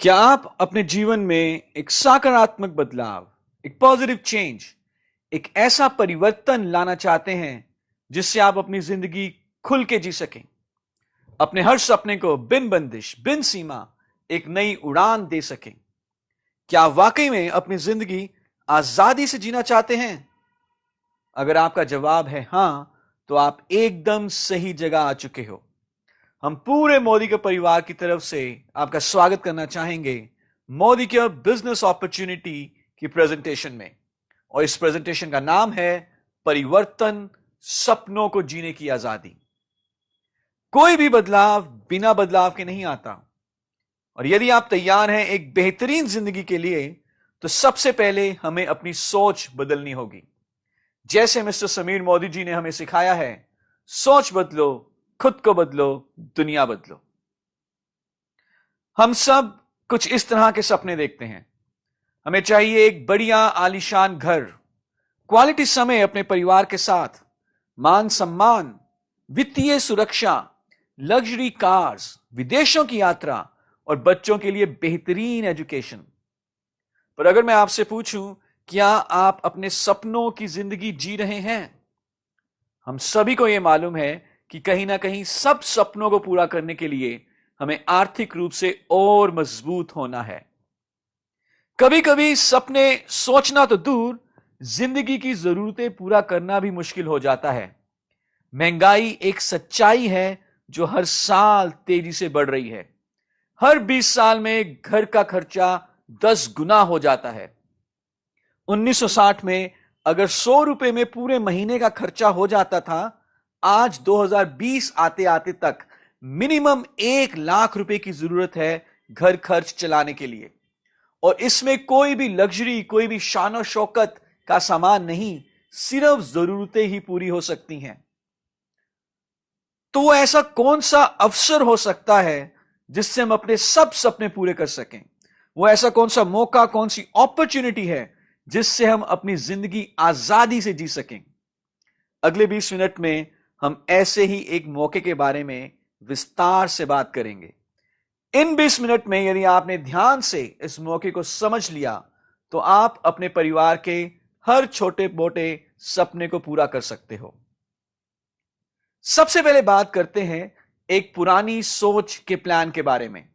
क्या आप अपने जीवन में एक सकारात्मक बदलाव, एक पॉजिटिव चेंज, एक ऐसा परिवर्तन लाना चाहते हैं जिससे आप अपनी जिंदगी खुल के जी सकें, अपने हर सपने को बिन बंदिश, बिन सीमा एक नई उड़ान दे सकें? क्या आप वाकई में अपनी जिंदगी आजादी से जीना चाहते हैं? अगर आपका जवाब है हां, तो आप एकदम सही जगह आ चुके हो। हम पूरे मोदी के परिवार की तरफ से आपका स्वागत करना चाहेंगे मोदी के बिजनेस अपॉर्चुनिटी की प्रेजेंटेशन में। और इस प्रेजेंटेशन का नाम है परिवर्तन, सपनों को जीने की आजादी। कोई भी बदलाव बिना बदलाव के नहीं आता, और यदि आप तैयार हैं एक बेहतरीन जिंदगी के लिए, तो सबसे पहले हमें अपनी सोच बदलनी होगी। जैसे मिस्टर समीर मोदी जी ने हमें सिखाया है, सोच बदलो, खुद को बदलो, दुनिया बदलो। हम सब कुछ इस तरह के सपने देखते हैं। हमें चाहिए एक बढ़िया आलीशान घर, क्वालिटी समय अपने परिवार के साथ, मान सम्मान, वित्तीय सुरक्षा, लग्जरी कार्स, विदेशों की यात्रा और बच्चों के लिए बेहतरीन एजुकेशन। पर अगर मैं आपसे पूछूं, क्या आप अपने सपनों की जिंदगी जी रहे हैं? हम सभी को यह मालूम है कि कहीं ना कहीं सब सपनों को पूरा करने के लिए हमें आर्थिक रूप से और मजबूत होना है। कभी कभी सपने सोचना तो दूर, जिंदगी की जरूरतें पूरा करना भी मुश्किल हो जाता है। महंगाई एक सच्चाई है जो हर साल तेजी से बढ़ रही है। हर 20 साल में घर का खर्चा 10 गुना हो जाता है। 1960 में अगर 100 रुपए में पूरे महीने का खर्चा हो जाता था, आज 2020 आते आते तक मिनिमम 1 लाख रुपए की जरूरत है घर खर्च चलाने के लिए। और इसमें कोई भी लग्जरी, कोई भी शान शौकत का सामान नहीं, सिर्फ जरूरतें ही पूरी हो सकती हैं। तो वो ऐसा कौन सा अवसर हो सकता है जिससे हम अपने सब सपने पूरे कर सकें? वो ऐसा कौन सा मौका, कौन सी अपॉर्चुनिटी है जिससे हम अपनी जिंदगी आजादी से जी सकें? अगले 20 मिनट में हम ऐसे ही एक मौके के बारे में विस्तार से बात करेंगे। इन 20 मिनट में यदि आपने ध्यान से इस मौके को समझ लिया, तो आप अपने परिवार के हर छोटे मोटे सपने को पूरा कर सकते हो। सबसे पहले बात करते हैं एक पुरानी सोच के प्लान के बारे में।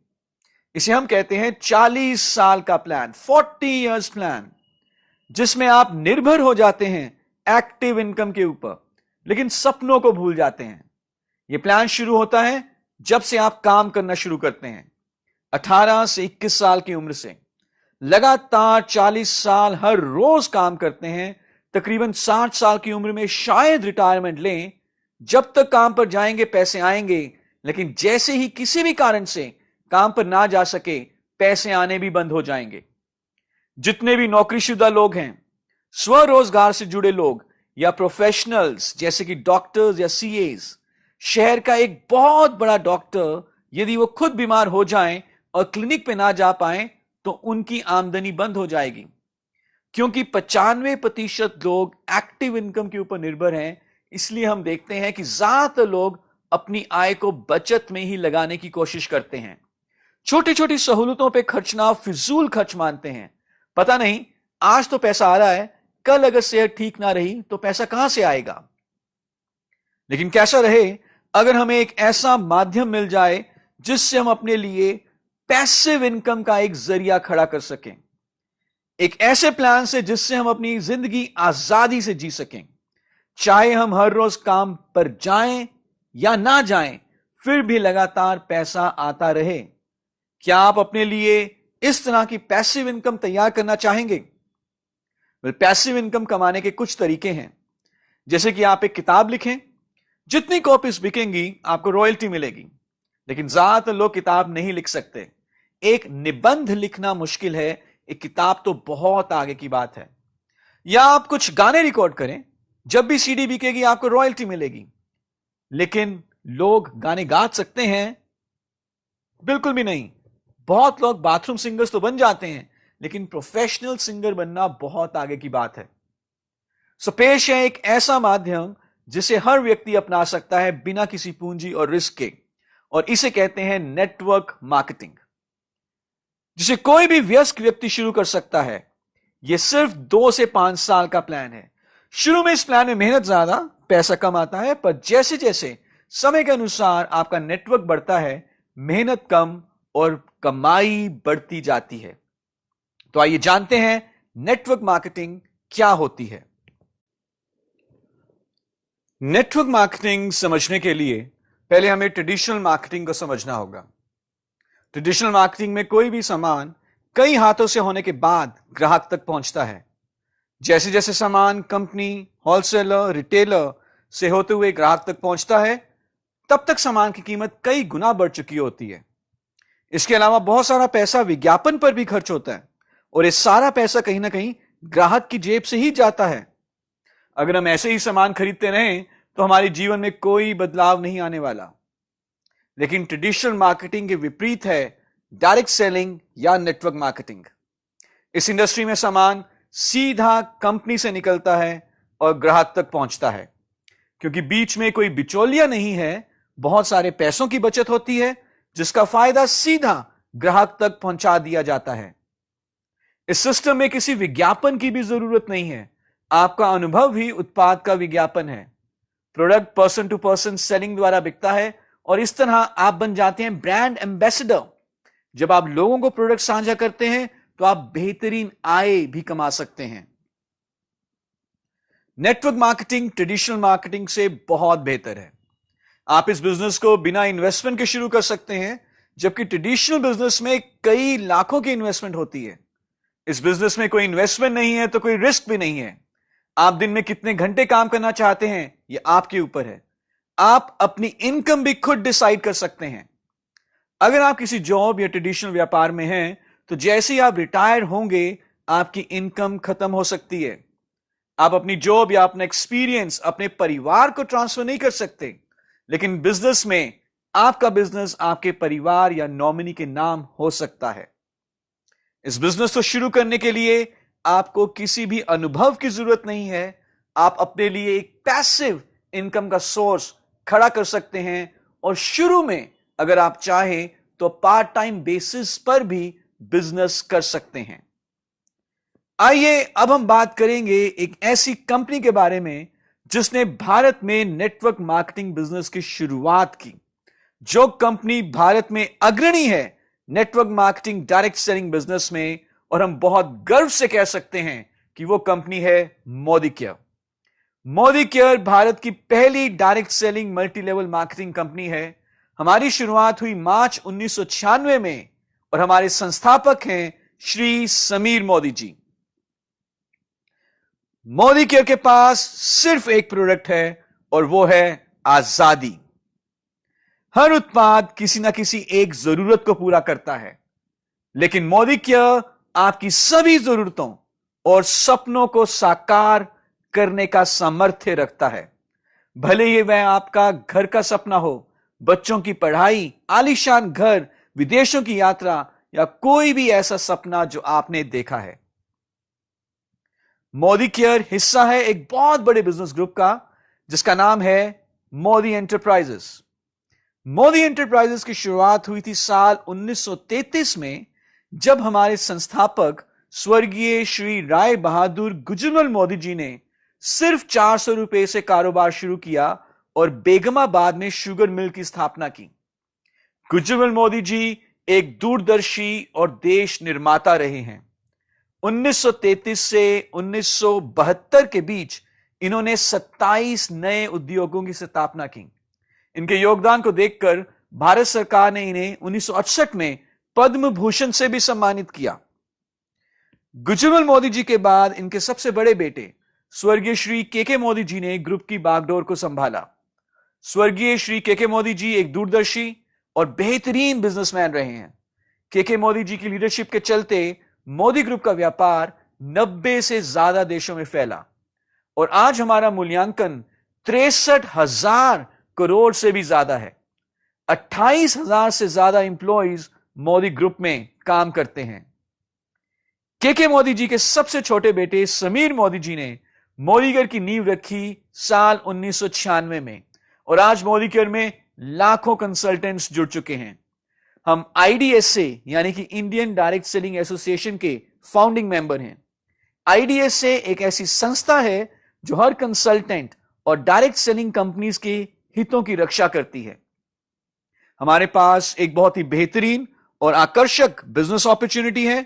इसे हम कहते हैं 40 साल का प्लान, 40 इयर्स प्लान, जिसमें आप निर्भर हो जाते हैं एक्टिव इनकम के ऊपर, लेकिन सपनों को भूल जाते हैं। यह प्लान शुरू होता है जब से आप काम करना शुरू करते हैं, 18 से 21 साल की उम्र से। लगातार 40 साल हर रोज काम करते हैं, तकरीबन 60 साल की उम्र में शायद रिटायरमेंट लें। जब तक काम पर जाएंगे पैसे आएंगे, लेकिन जैसे ही किसी भी कारण से काम पर ना जा सके, पैसे आने भी बंद हो जाएंगे। जितने भी नौकरीशुदा लोग हैं, स्वरोजगार से जुड़े लोग या प्रोफेशनल्स जैसे कि डॉक्टर्स या सीएस, शहर का एक बहुत बड़ा डॉक्टर यदि वो खुद बीमार हो जाएं और क्लिनिक पे ना जा पाए, तो उनकी आमदनी बंद हो जाएगी। क्योंकि 95% लोग एक्टिव इनकम के ऊपर निर्भर हैं, इसलिए हम देखते हैं कि ज्यादातर लोग अपनी आय को बचत में ही लगाने की कोशिश करते हैं। छोटी छोटी सहूलतों पे खर्चना फिजूल खर्च मानते हैं। पता नहीं, आज तो पैसा आ रहा है, कल अगर सेहत ठीक ना रही तो पैसा कहां से आएगा? लेकिन कैसा रहे, अगर हमें एक ऐसा माध्यम मिल जाए जिससे हम अपने लिए पैसिव इनकम का एक जरिया खड़ा कर सकें, एक ऐसे प्लान से जिससे हम अपनी जिंदगी आजादी से जी सकें, चाहे हम हर रोज काम पर जाएं या ना जाएं, फिर भी लगातार पैसा आता रहे। क्या आप अपने लिए इस तरह की पैसिव इनकम तैयार करना चाहेंगे? पैसिव इनकम कमाने के कुछ तरीके हैं। जैसे कि आप एक किताब लिखें, जितनी कॉपीज बिकेंगी आपको रॉयल्टी मिलेगी। लेकिन ज्यादातर लोग किताब नहीं लिख सकते। एक निबंध लिखना मुश्किल है, एक किताब तो बहुत आगे की बात है। या आप कुछ गाने रिकॉर्ड करें, जब भी सीडी बिकेगी आपको रॉयल्टी मिलेगी। लेकिन लोग गाने गा सकते हैं? बिल्कुल भी नहीं। बहुत लोग बाथरूम सिंगर्स तो बन जाते हैं, लेकिन प्रोफेशनल सिंगर बनना बहुत आगे की बात है। सो पेश है एक ऐसा माध्यम जिसे हर व्यक्ति अपना सकता है बिना किसी पूंजी और रिस्क के, और इसे कहते हैं नेटवर्क मार्केटिंग। जिसे कोई भी वयस्क व्यक्ति शुरू कर सकता है। यह सिर्फ 2 से 5 साल का प्लान है। शुरू में इस प्लान में मेहनत ज्यादा, पैसा कम आता है, पर जैसे जैसे समय के अनुसार आपका नेटवर्क बढ़ता है, मेहनत कम और कमाई बढ़ती जाती है। तो आइए जानते हैं नेटवर्क मार्केटिंग क्या होती है। नेटवर्क मार्केटिंग समझने के लिए पहले हमें ट्रेडिशनल मार्केटिंग को समझना होगा। ट्रेडिशनल मार्केटिंग में कोई भी सामान कई हाथों से होने के बाद ग्राहक तक पहुंचता है। जैसे जैसे सामान कंपनी, होलसेलर, रिटेलर से होते हुए ग्राहक तक पहुंचता है, तब तक सामान की कीमत कई गुना बढ़ चुकी होती है। इसके अलावा बहुत सारा पैसा विज्ञापन पर भी खर्च होता है और ये सारा पैसा कहीं ना कहीं ग्राहक की जेब से ही जाता है। अगर हम ऐसे ही सामान खरीदते रहें तो हमारे जीवन में कोई बदलाव नहीं आने वाला। लेकिन ट्रेडिशनल मार्केटिंग के विपरीत है डायरेक्ट सेलिंग या नेटवर्क मार्केटिंग। इस इंडस्ट्री में सामान सीधा कंपनी से निकलता है और ग्राहक तक पहुंचता है। क्योंकि बीच में कोई बिचौलिया नहीं है, बहुत सारे पैसों की बचत होती है जिसका फायदा सीधा ग्राहक तक पहुंचा दिया जाता है। इस सिस्टम में किसी विज्ञापन की भी जरूरत नहीं है। आपका अनुभव ही उत्पाद का विज्ञापन है। Product person to person selling द्वारा बिकता है और इस तरह आप बन जाते हैं ब्रांड एम्बेसडर। जब आप लोगों को प्रोडक्ट साझा करते हैं तो आप बेहतरीन आय भी कमा सकते हैं। नेटवर्क मार्केटिंग ट्रेडिशनल मार्केटिंग से बहुत बेहतर है। आप इस बिजनेस को बिना इन्वेस्टमेंट के शुरू कर सकते हैं, जबकि ट्रेडिशनल बिजनेस में कई लाखों की इन्वेस्टमेंट होती है। इस बिजनेस में कोई इन्वेस्टमेंट नहीं है तो कोई रिस्क भी नहीं है। आप दिन में कितने घंटे काम करना चाहते हैं यह आपके ऊपर है। आप अपनी इनकम भी खुद डिसाइड कर सकते हैं। अगर आप किसी जॉब या ट्रेडिशनल व्यापार में हैं तो जैसे ही आप रिटायर होंगे आपकी इनकम खत्म हो सकती है। आप अपनी जॉब या अपना एक्सपीरियंस अपने परिवार को ट्रांसफर नहीं कर सकते, लेकिन बिजनेस में आपका बिजनेस आपके परिवार या नॉमिनी के नाम हो सकता है। इस बिजनेस को शुरू करने के लिए आपको किसी भी अनुभव की जरूरत नहीं है। आप अपने लिए एक पैसिव इनकम का सोर्स खड़ा कर सकते हैं और शुरू में अगर आप चाहें तो पार्ट टाइम बेसिस पर भी बिजनेस कर सकते हैं। आइए अब हम बात करेंगे एक ऐसी कंपनी के बारे में जिसने भारत में नेटवर्क मार्केटिंग बिजनेस की शुरुआत की। जो कंपनी भारत में अग्रणी है network marketing direct selling business में, और हम बहुत गर्व से कह सकते हैं कि वो कंपनी है मोदी केयर। मोदी केयर भारत की पहली direct selling multi level marketing company है। हमारी शुरुआत हुई मार्च 1996 में और हमारे संस्थापक हैं श्री समीर मोदी जी। मोदी केयर के पास सिर्फ एक प्रोडक्ट है और वो है आजादी। हर उत्पाद किसी ना किसी एक जरूरत को पूरा करता है, लेकिन मोदी केयर आपकी सभी जरूरतों और सपनों को साकार करने का सामर्थ्य रखता है। भले ही वह आपका घर का सपना हो, बच्चों की पढ़ाई, आलीशान घर, विदेशों की यात्रा या कोई भी ऐसा सपना जो आपने देखा है। मोदी केयर हिस्सा है एक बहुत बड़े बिजनेस ग्रुप का जिसका नाम है मोदी एंटरप्राइजेस। मोदी एंटरप्राइजेस की शुरुआत हुई थी साल 1933 में, जब हमारे संस्थापक स्वर्गीय श्री राय बहादुर गुजरमल मोदी जी ने सिर्फ 400 रुपए से कारोबार शुरू किया और बेगमाबाद में शुगर मिल की स्थापना की। गुजरमल मोदी जी एक दूरदर्शी और देश निर्माता रहे हैं। 1933 से 1972 के बीच इन्होंने 27 नए उद्योगों की स्थापना की। इनके योगदान को देखकर भारत सरकार ने इन्हें 1968 में पद्म भूषण से भी सम्मानित किया। गुजरमल मोदी जी के बाद इनके सबसे बड़े बेटे स्वर्गीय श्री के मोदी जी ने ग्रुप की बागडोर को संभाला। स्वर्गीय श्री के मोदी जी एक दूरदर्शी और बेहतरीन बिजनेसमैन रहे हैं। के मोदी जी की लीडरशिप के चलते मोदी ग्रुप का व्यापार 90 से ज्यादा देशों में फैला और आज हमारा मूल्यांकन 63,000 करोड़ से भी ज्यादा है। 28,000 से ज्यादा एम्प्लॉइज मोदी ग्रुप में काम करते हैं। के मोदी जी के सबसे छोटे बेटे समीर मोदी जी ने मोदी केयर की नींव रखी साल 1996 में और आज मोदी केयर में लाखों कंसल्टेंट्स जुड़ चुके हैं। हम IDSA यानी कि इंडियन डायरेक्ट सेलिंग एसोसिएशन के फाउंडिंग मेंबर हैं। IDSA एक ऐसी संस्था है जो हर कंसल्टेंट और डायरेक्ट सेलिंग कंपनीज के हितों की रक्षा करती है। हमारे पास एक बहुत ही बेहतरीन और आकर्षक बिजनेस अपॉर्चुनिटी है।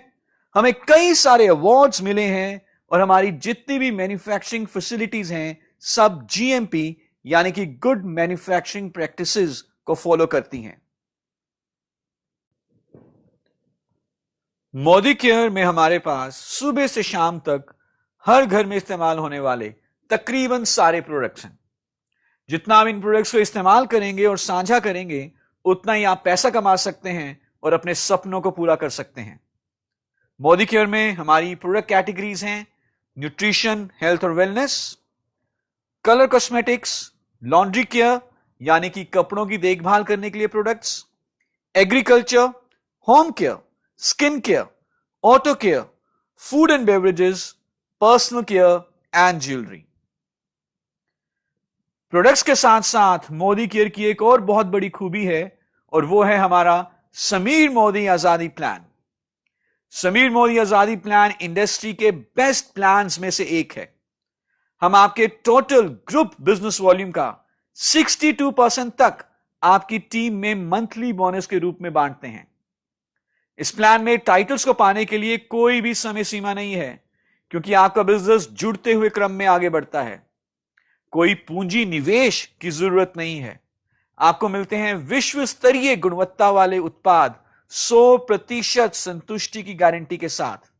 हमें कई सारे अवार्ड्स मिले हैं और हमारी जितनी भी मैन्युफैक्चरिंग फैसिलिटीज हैं सब GMP यानी कि गुड मैन्युफैक्चरिंग प्रैक्टिसेस को फॉलो करती हैं। मोदी केयर में हमारे पास सुबह से शाम तक हर घर में इस्तेमाल होने वाले तकरीबन सारे प्रोडक्ट्स हैं। जितना आप इन प्रोडक्ट्स को इस्तेमाल करेंगे और साझा करेंगे उतना ही आप पैसा कमा सकते हैं और अपने सपनों को पूरा कर सकते हैं। मोदी केयर में हमारी प्रोडक्ट कैटेगरीज हैं न्यूट्रिशन, हेल्थ और wellness, colour cosmetics, laundry care यानी कि कपड़ों की देखभाल करने के लिए products, agriculture, home care, skin care, auto care, food and beverages, personal care and jewellery. Products के साथ साथ मोदी केयर की एक और बहुत बड़ी खूबी है और वो है हमारा समीर मोदी आजादी प्लान। समीर मोदी आजादी प्लान इंडस्ट्री के बेस्ट प्लान्स में से एक है। हम आपके टोटल ग्रुप बिजनेस वॉल्यूम का 62% तक आपकी टीम में मंथली बोनस के रूप में बांटते हैं। इस प्लान में टाइटल्स को पाने के लिए कोई भी समय सीमा नहीं है क्योंकि आपका बिजनेस जुड़ते हुए क्रम में आगे बढ़ता है। कोई पूंजी निवेश की जरूरत नहीं है। आपको मिलते हैं विश्व स्तरीय गुणवत्ता वाले उत्पाद 100% संतुष्टि की गारंटी के साथ।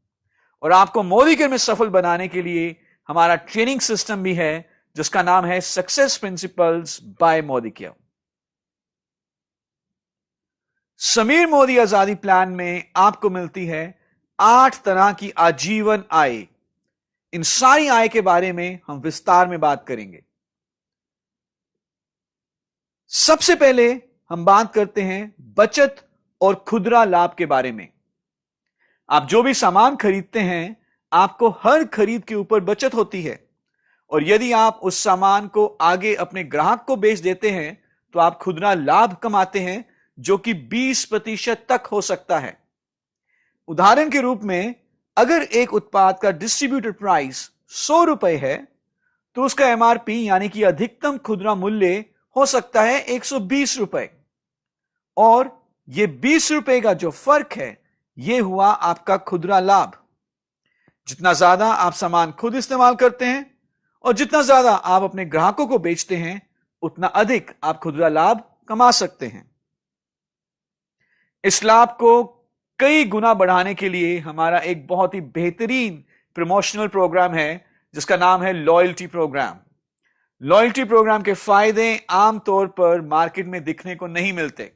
और आपको मोदी केयर में सफल बनाने के लिए हमारा ट्रेनिंग सिस्टम भी है जिसका नाम है success principles by Modicare. Sameer Modi आजादी प्लान में आपको मिलती है 8 तरह की आजीवन आय। इन सारी आय के बारे में हम विस्तार में बात करेंगे। सबसे पहले हम बात करते हैं बचत और खुदरा लाभ के बारे में। आप जो भी सामान खरीदते हैं आपको हर खरीद के ऊपर बचत होती है और यदि आप उस सामान को आगे अपने ग्राहक को बेच देते हैं तो आप खुदरा लाभ कमाते हैं जो कि 20% तक हो सकता है। उदाहरण के रूप में अगर एक उत्पाद का डिस्ट्रीब्यूटर प्राइस 100 रुपए है तो उसका MRP यानी कि अधिकतम खुदरा मूल्य हो सकता है 120 रुपए और यह 20 रुपए का जो फर्क है यह हुआ आपका खुदरा लाभ। जितना ज्यादा आप सामान खुद इस्तेमाल करते हैं और जितना ज्यादा आप अपने ग्राहकों को बेचते हैं उतना अधिक आप खुदरा लाभ कमा सकते हैं। इस लाभ को कई गुना बढ़ाने के लिए हमारा एक बहुत ही बेहतरीन प्रमोशनल प्रोग्राम है जिसका नाम है लॉयल्टी प्रोग्राम। लॉयल्टी प्रोग्राम के फायदे आमतौर पर मार्केट में दिखने को नहीं मिलते।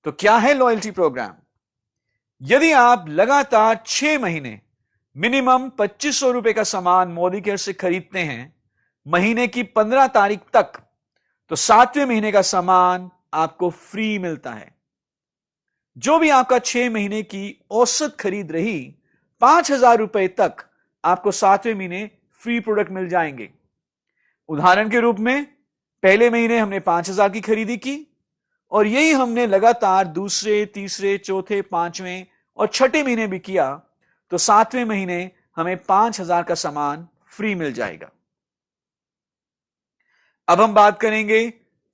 तो क्या है लॉयल्टी प्रोग्राम? यदि आप लगातार 6 महीने मिनिमम 2500 रुपए का सामान मोदी केयर से खरीदते हैं महीने की 15 तारीख तक, तो 7वें महीने का सामान आपको फ्री मिलता है। जो भी आपका 6 महीने की औसत खरीद रही 5000 रुपए तक आपको 7वें महीने फ्री प्रोडक्ट मिल जाएंगे। उदाहरण के रूप में पहले महीने हमने 5000 की खरीदी की और यही हमने लगातार दूसरे, तीसरे, चौथे, 5वें और 6ठे महीने भी किया तो 7वें महीने हमें 5000 का सामान फ्री मिल जाएगा। अब हम बात करेंगे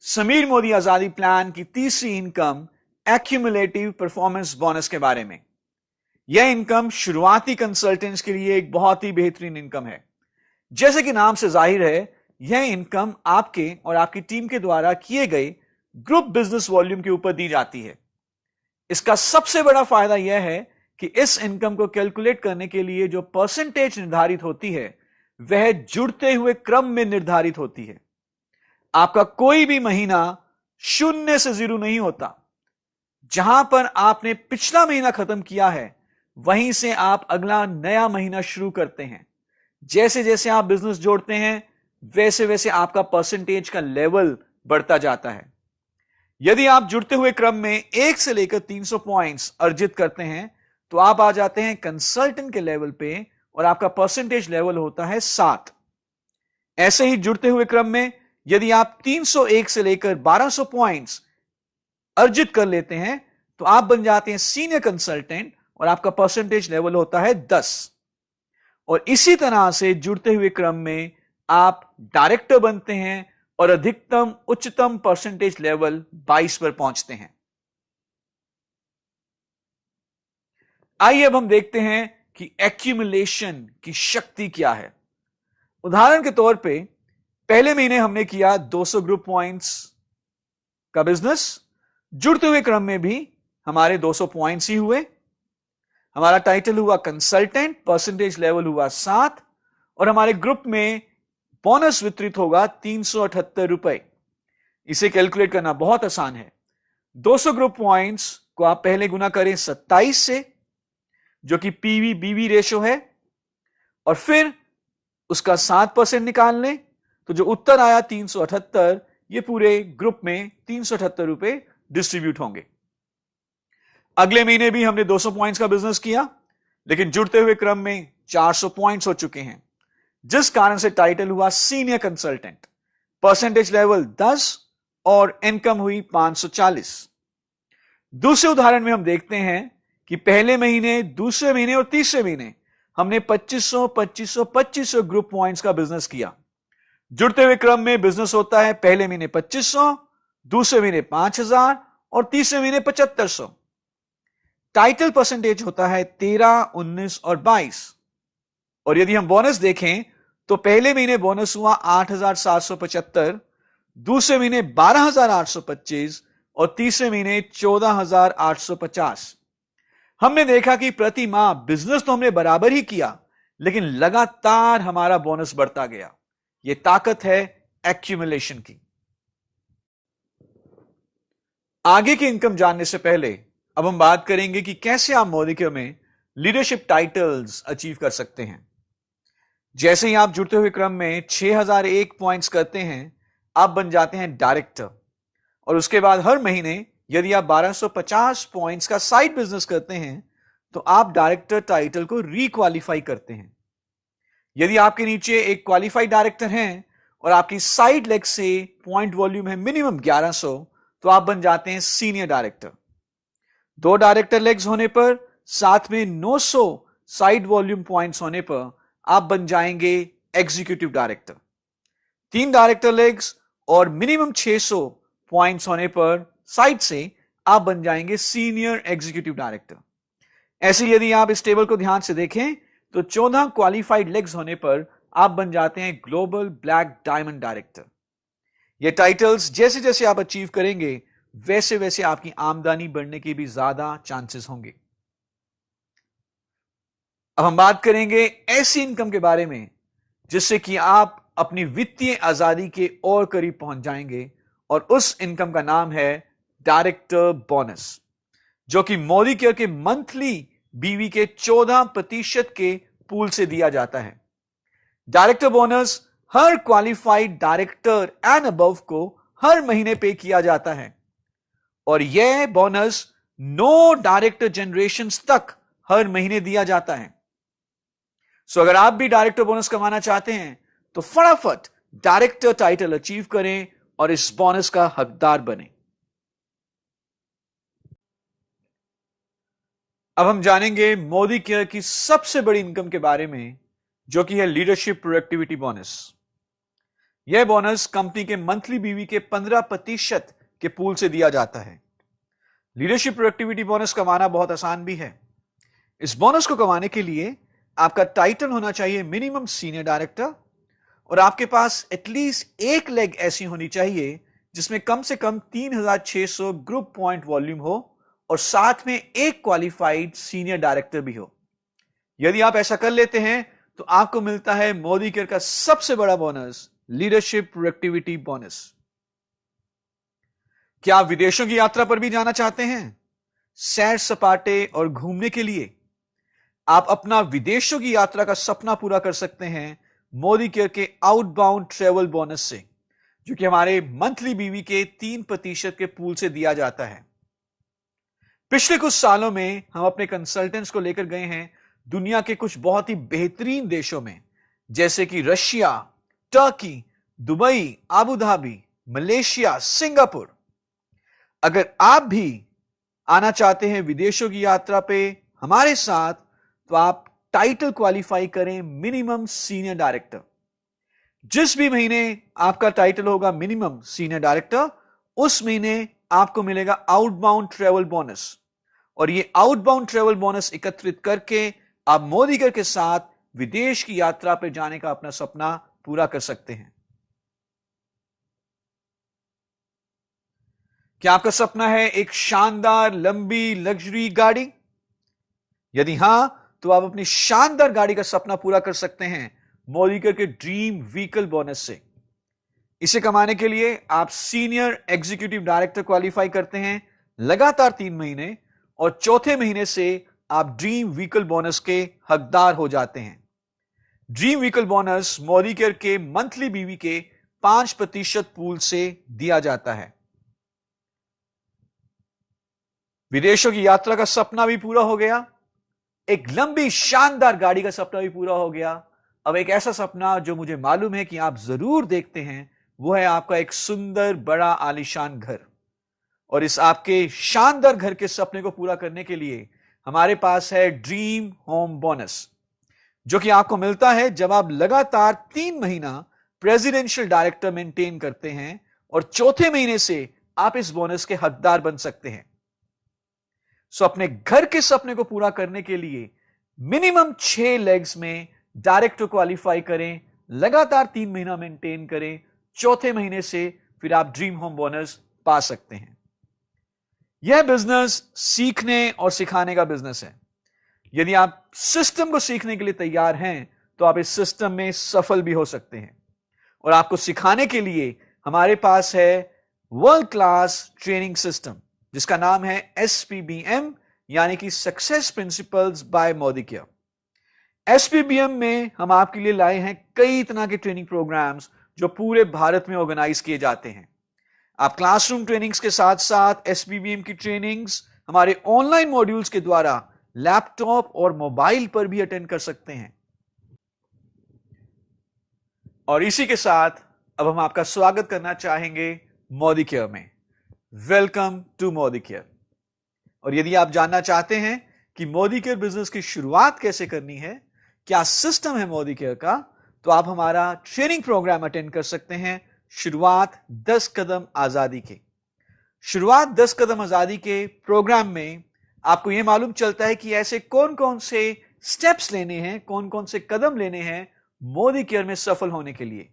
समीर मोदी आजादी प्लान की तीसरी इनकम एक्यूमुलेटिव परफॉर्मेंस बोनस के बारे में। यह इनकम शुरुआती कंसल्टेंट्स के लिए एक बहुत ही बेहतरीन इनकम है। जैसे कि नाम से जाहिर है यह इनकम आपके और आपकी टीम के द्वारा किए गए ग्रुप बिजनेस वॉल्यूम के ऊपर दी जाती है। इसका सबसे बड़ा फायदा यह है कि इस इनकम को कैलकुलेट करने के लिए जो परसेंटेज निर्धारित होती है वह जुड़ते हुए क्रम में निर्धारित होती है। आपका कोई भी महीना 0 से 0 नहीं होता। जहां पर आपने पिछला महीना खत्म किया है वहीं से आप अगला नया महीना शुरू करते हैं। जैसे जैसे आप बिजनेस जोड़ते हैं वैसे वैसे आपका परसेंटेज का लेवल बढ़ता जाता है। यदि आप जुड़ते हुए क्रम में 1 से लेकर 300 पॉइंट्स अर्जित करते हैं तो आप आ जाते हैं कंसल्टेंट के लेवल पे और आपका परसेंटेज लेवल होता है 7। ऐसे ही जुड़ते हुए क्रम में यदि आप 301 से लेकर 1200 पॉइंट्स अर्जित कर लेते हैं तो आप बन जाते हैं सीनियर कंसल्टेंट और आपका परसेंटेज लेवल होता है 10। और इसी तरह से जुड़ते हुए क्रम में आप डायरेक्टर बनते हैं और अधिकतम उच्चतम परसेंटेज लेवल 22 पर पहुंचते हैं। आइए अब हम देखते हैं कि एक्यूमुलेशन की शक्ति क्या है। उदाहरण के तौर पे पहले महीने हमने किया 200 ग्रुप पॉइंट्स का बिजनेस, जुड़ते हुए क्रम में भी हमारे 200 पॉइंट्स ही हुए। हमारा टाइटल हुआ कंसल्टेंट, परसेंटेज लेवल हुआ 7 और हमारे ग्रुप में बोनस वितरित होगा 378 रुपए। इसे कैलकुलेट करना बहुत आसान है। 200 ग्रुप पॉइंट्स को आप पहले गुना करें 27 से, जो कि पीवी बीवी रेशो है, और फिर उसका 7% निकाल लें, तो जो उत्तर आया 378, ये पूरे ग्रुप में 378 रुपए डिस्ट्रीब्यूट होंगे। अगले महीने भी हमने 200 पॉइंट्स का बिजनेस किया, लेकिन जुड़ते हुए क्रम में 400 पॉइंट्स हो चुके हैं, जिस कारण से टाइटल हुआ सीनियर कंसल्टेंट, परसेंटेज लेवल 10 और इनकम हुई 540। दूसरे उदाहरण में हम देखते हैं कि पहले महीने, दूसरे महीने और तीसरे महीने हमने 2500 2500 2500 ग्रुप पॉइंट्स का बिजनेस किया। जुड़ते हुए क्रम में बिजनेस होता है पहले महीने 2500, दूसरे महीने 5000 और तीसरे महीने 7500। टाइटल परसेंटेज होता है 13, 19 और 22। और यदि हम बोनस देखें तो पहले महीने बोनस हुआ 8775, दूसरे महीने 12825 और तीसरे महीने 14850। हमने देखा कि प्रति माह बिजनेस तो हमने बराबर ही किया, लेकिन लगातार हमारा बोनस बढ़ता गया। यह ताकत है एक्यूमुलेशन की। आगे की इनकम जानने से पहले अब हम बात करेंगे कि कैसे आप मोदिकेयर में लीडरशिप टाइटल्स अचीव कर सकते हैं। जैसे ही आप जुड़ते हुए क्रम में 6001 पॉइंट्स करते हैं, आप बन जाते हैं डायरेक्टर। और उसके बाद हर महीने यदि आप 1250 पॉइंट्स का साइड बिजनेस करते हैं, तो आप डायरेक्टर टाइटल को रीक्वालिफाई करते हैं। यदि आपके नीचे एक क्वालिफाइड डायरेक्टर हैं और आपकी साइड लेग से पॉइंट वॉल्यूम है मिनिमम 1100, तो आप बन जाते हैं सीनियर डायरेक्टर। 2 डायरेक्टर लेग्स होने पर, साथ में 900 साइड वॉल्यूम पॉइंट्स होने पर आप बन जाएंगे एग्जीक्यूटिव डायरेक्टर। 3 डायरेक्टर लेग्स और मिनिमम 600 पॉइंट्स होने पर साइड से आप बन जाएंगे सीनियर एग्जीक्यूटिव डायरेक्टर। ऐसे यदि आप इस टेबल को ध्यान से देखें तो 14 क्वालिफाइड लेग्स होने पर आप बन जाते हैं ग्लोबल ब्लैक डायमंड डायरेक्टर। ये टाइटल्स जैसे जैसे आप अचीव करेंगे, वैसे वैसे आपकी आमदनी बढ़ने की भी ज्यादा चांसेस होंगे। अब हम बात करेंगे ऐसी इनकम के बारे में जिससे कि आप अपनी वित्तीय आजादी के और करीब पहुंच जाएंगे, और उस इनकम का नाम है डायरेक्टर बोनस, जो कि मोदिकेयर के मंथली बीवी के 14% के पूल से दिया जाता है। Director bonus her qualified director and above को हर महीने पे किया जाता है, और यह बोनस 9 डायरेक्टर जनरेशंस तक हर महीने दिया जाता है। सो अगर आप भी डायरेक्टर बोनस कमाना चाहते हैं तो फटाफट डायरेक्टर टाइटल अचीव करें और इस बोनस का हकदार बने। अब हम जानेंगे मोदिकेयर की सबसे बड़ी इनकम के बारे में, जो कि है लीडरशिप प्रोडक्टिविटी बोनस। यह बोनस कंपनी के मंथली बीवी के 15% के पूल से दिया जाता है। लीडरशिप प्रोडक्टिविटी बोनस कमाना बहुत आसान भी है। इस बोनस को कमाने के लिए आपका टाइटल होना चाहिए मिनिमम सीनियर डायरेक्टर, और आपके पास एटलीस्ट एक लेग ऐसी होनी चाहिए जिसमें कम से कम 3600 ग्रुप पॉइंट वॉल्यूम हो और साथ में एक क्वालिफाइड सीनियर डायरेक्टर भी हो। यदि आप ऐसा कर लेते हैं तो आपको मिलता है मोदिकेयर का सबसे बड़ा बोनस, लीडरशिप प्रोडक्टिविटी बोनस। क्या आप विदेशों की यात्रा पर भी जाना चाहते हैं? सैर सपाटे और घूमने के लिए आप अपना विदेशों की यात्रा का सपना पूरा कर सकते हैं मोदिकेयर के आउटबाउंड ट्रेवल बोनस से, जो कि हमारे मंथली बीवी के 3% के पूल से दिया जाता है। पिछले कुछ सालों में हम अपने कंसल्टेंट्स को लेकर गए हैं दुनिया के कुछ बहुत ही बेहतरीन देशों में, जैसे कि Russia, Turkey, Dubai, Abu Dhabi, Malaysia, Singapore. अगर आप भी आना चाहते हैं विदेशों की यात्रा पे हमारे साथ, तो आप टाइटल क्वालिफाई करें मिनिमम सीनियर डायरेक्टर। जिस भी महीने आपका टाइटल होगा मिनिमम सीनियर डायरेक्टर, उस महीने आपको मिलेगा आउटबाउंड ट्रेवल बोनस। और ये आउटबाउंड ट्रेवल बोनस एकत्रित करके आप मोदीकर के साथ विदेश की यात्रा पर जाने का अपना सपना पूरा कर सकते हैं। क्या आपका सपना है एक शानदार लंबी लग्जरी गाड़ी? यदि हां, तो आप अपनी शानदार गाड़ी का सपना पूरा कर सकते हैं मोदीकर के ड्रीम व्हीकल बोनस से। इसे कमाने के लिए आप सीनियर एग्जीक्यूटिव डायरेक्टर क्वालिफाई करते हैं लगातार 3 महीने, और चौथे महीने से आप ड्रीम व्हीकल बोनस के हकदार हो जाते हैं। ड्रीम व्हीकल बोनस मोदीकर के मंथली बीवी के 5% पूल से दिया जाता है। विदेशों की यात्रा का सपना भी पूरा हो गया, एक लंबी शानदार गाड़ी का सपना भी पूरा हो गया। अब एक ऐसा सपना जो मुझे मालूम है कि आप जरूर देखते हैं, वो है आपका एक सुंदर बड़ा आलीशान घर। और इस आपके शानदार घर के सपने को पूरा करने के लिए हमारे पास है ड्रीम होम बोनस, जो कि आपको मिलता है जब आप लगातार 3 महीना प्रेसिडेंशियल डायरेक्टर मेंटेन करते हैं, और चौथे महीने से आप इस बोनस के हकदार बन सकते हैं। सो अपने घर के सपने को पूरा करने के लिए मिनिमम 6 लेग्स में डायरेक्टर क्वालिफाई करें, लगातार 3 महीना मेंटेन करें, चौथे महीने से फिर आप ड्रीम होम बोनस पा सकते हैं। यह बिजनेस सीखने और सिखाने का बिजनेस है। यदि आप सिस्टम को सीखने के लिए तैयार हैं, तो आप इस सिस्टम में सफल भी हो सकते हैं। और आपको सिखाने के लिए हमारे पास है वर्ल्ड क्लास ट्रेनिंग सिस्टम, जिसका नाम है SPBM, यानी कि success principles by Modicare. SPBM में हम आपके लिए लाए हैं कई तरह के ट्रेनिंग प्रोग्राम्स जो पूरे भारत में ऑर्गेनाइज किए जाते हैं। आप क्लासरूम ट्रेनिंग्स के साथ साथ SPBM की ट्रेनिंग्स हमारे ऑनलाइन मॉड्यूल्स के द्वारा लैपटॉप और मोबाइल पर भी अटेंड कर सकते हैं। और इसी के साथ अब हम आपका स्वागत करना चाहेंगे मोदीकेयर में। Welcome to Modicare. और यदि आप जानना चाहते हैं कि मोदीकेयर बिजनेस की शुरुआत कैसे करनी है, क्या सिस्टम है मोदीकेयर का, तो आप हमारा ट्रेनिंग प्रोग्राम अटेंड कर सकते हैं, शुरुआत 10 कदम आजादी के। शुरुआत 10 कदम आजादी के प्रोग्राम में आपको यह मालूम चलता है कि ऐसे कौन कौन से स्टेप्स लेने हैं, कौन कौन से कदम लेने हैं मोदीकेयर में सफल होने के लिए।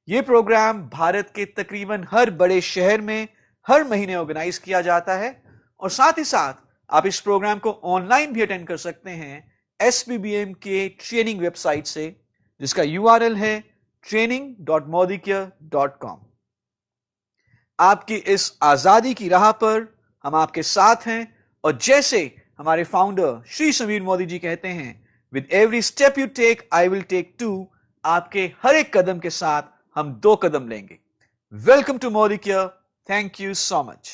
यह प्रोग्राम भारत के तकरीबन हर बड़े शहर में हर महीने ऑर्गेनाइज किया जाता है, और साथ ही साथ आप इस प्रोग्राम को ऑनलाइन भी अटेंड कर सकते हैं SPBM के ट्रेनिंग वेबसाइट से, जिसका URL है training.modicare.com। आपकी इस आजादी की राह पर हम आपके साथ हैं, और जैसे हमारे फाउंडर श्री समीर मोदी जी कहते हैं, with every step you take I will take 2। आपके हर एक कदम के साथ हम 2 कदम लेंगे। Welcome to Modicare. Thank you so much.